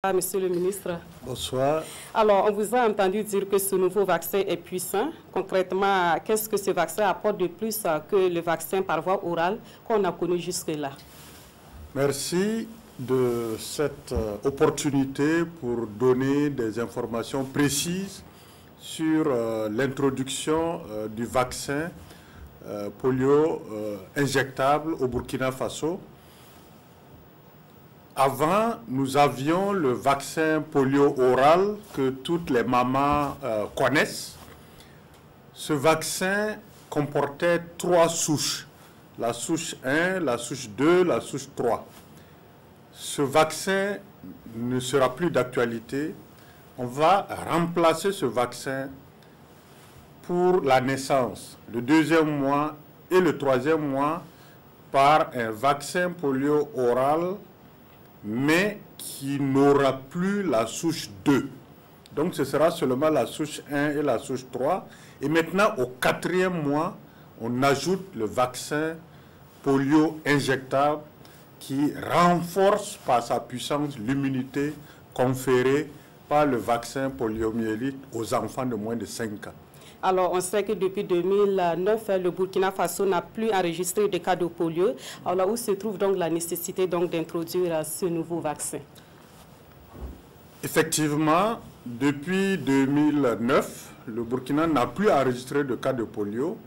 Monsieur le ministre. Bonsoir. Alors, on vous a entendu dire que ce nouveau vaccin est puissant. Concrètement, qu'est-ce que ce vaccin apporte de plus que le vaccin par voie orale qu'on a connu jusque-là? Merci de cette opportunité pour donner des informations précises sur l'introduction du vaccin polio injectable au Burkina Faso. Avant, nous avions le vaccin polio oral que toutes les mamans connaissent. Ce vaccin comportait 3 souches, la souche 1, la souche 2, la souche 3. Ce vaccin ne sera plus d'actualité. On va remplacer ce vaccin pour la naissance, le 2e mois et le 3e mois par un vaccin polio oral mais qui n'aura plus la souche 2. Donc ce sera seulement la souche 1 et la souche 3. Et maintenant, au 4e mois, on ajoute le vaccin polio injectable qui renforce par sa puissance l'immunité conférée par le vaccin poliomyélite aux enfants de moins de 5 ans. Alors, on sait que depuis 2009, le Burkina Faso n'a plus enregistré de cas de polio. Alors, là où se trouve donc la nécessité d'introduire ce nouveau vaccin? Effectivement, depuis 2009, le Burkina n'a plus enregistré de cas de polio.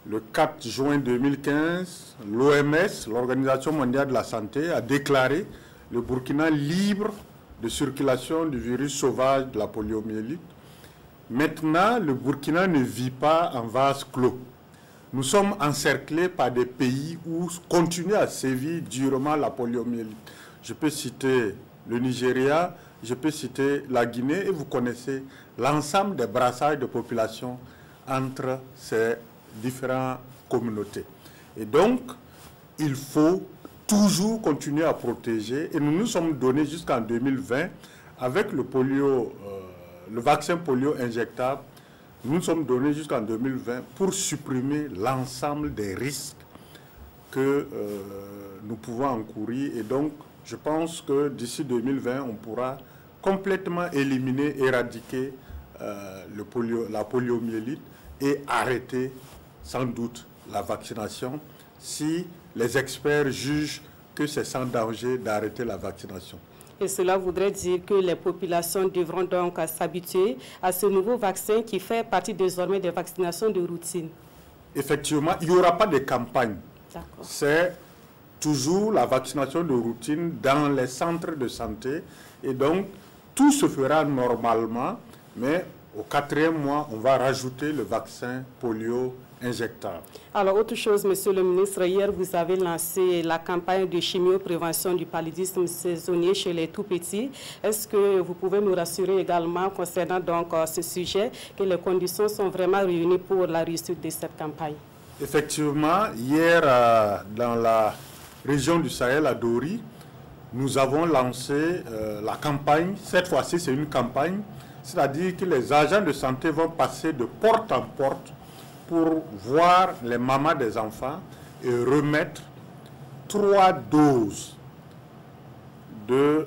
Le 4 juin 2015, l'OMS, l'Organisation mondiale de la santé, a déclaré le Burkina libre de circulation du virus sauvage de la poliomyélite. Maintenant, le Burkina ne vit pas en vase clos. Nous sommes encerclés par des pays où continue à sévir durement la poliomyélite. Je peux citer le Nigeria, je peux citer la Guinée, et vous connaissez l'ensemble des brassages de population entre ces différentes communautés. Et donc, il faut toujours continuer à protéger, et nous nous sommes donnés jusqu'en 2020 avec le vaccin polio injectable, nous nous sommes donnés jusqu'en 2020 pour supprimer l'ensemble des risques que nous pouvons encourir. Et donc, je pense que d'ici 2020, on pourra complètement éliminer, éradiquer la poliomyélite et arrêter sans doute la vaccination si les experts jugent que c'est sans danger d'arrêter la vaccination. Et cela voudrait dire que les populations devront donc s'habituer à ce nouveau vaccin qui fait partie désormais des vaccinations de routine. Effectivement, il n'y aura pas de campagne. C'est toujours la vaccination de routine dans les centres de santé. Et donc, tout se fera normalement, mais au 4e mois, on va rajouter le vaccin polio injectable. Alors, autre chose, Monsieur le ministre, hier, vous avez lancé la campagne de chimioprévention du paludisme saisonnier chez les tout-petits. Est-ce que vous pouvez nous rassurer également concernant donc ce sujet, que les conditions sont vraiment réunies pour la réussite de cette campagne? Effectivement, hier, dans la région du Sahel, à Dori, nous avons lancé la campagne. Cette fois-ci, c'est une campagne, c'est-à-dire que les agents de santé vont passer de porte en porte pour voir les mamans des enfants et remettre 3 doses de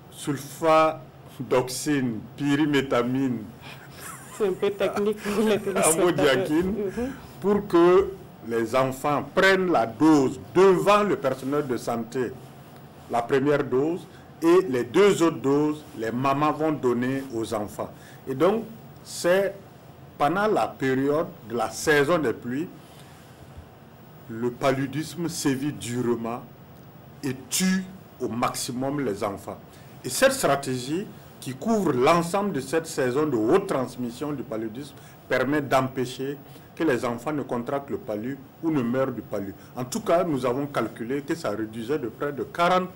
sulfadoxine, pyrimétamine, c'est un peu technique pour les amodiaquine, pour que les enfants prennent la dose devant le personnel de santé, la première dose, et les 2 autres doses, les mamans vont donner aux enfants. Et donc, c'est pendant la période de la saison des pluies, le paludisme sévit durement et tue au maximum les enfants. Et cette stratégie qui couvre l'ensemble de cette saison de haute transmission du paludisme permet d'empêcher que les enfants ne contractent le palu ou ne meurent du palu. En tout cas, nous avons calculé que ça réduisait de près de 40%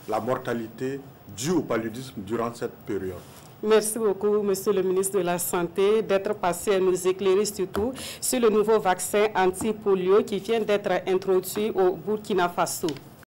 la mortalité due au paludisme durant cette période. Merci beaucoup, Monsieur le ministre de la Santé, d'être passé à nous éclairer surtout sur le nouveau vaccin anti-polio qui vient d'être introduit au Burkina Faso.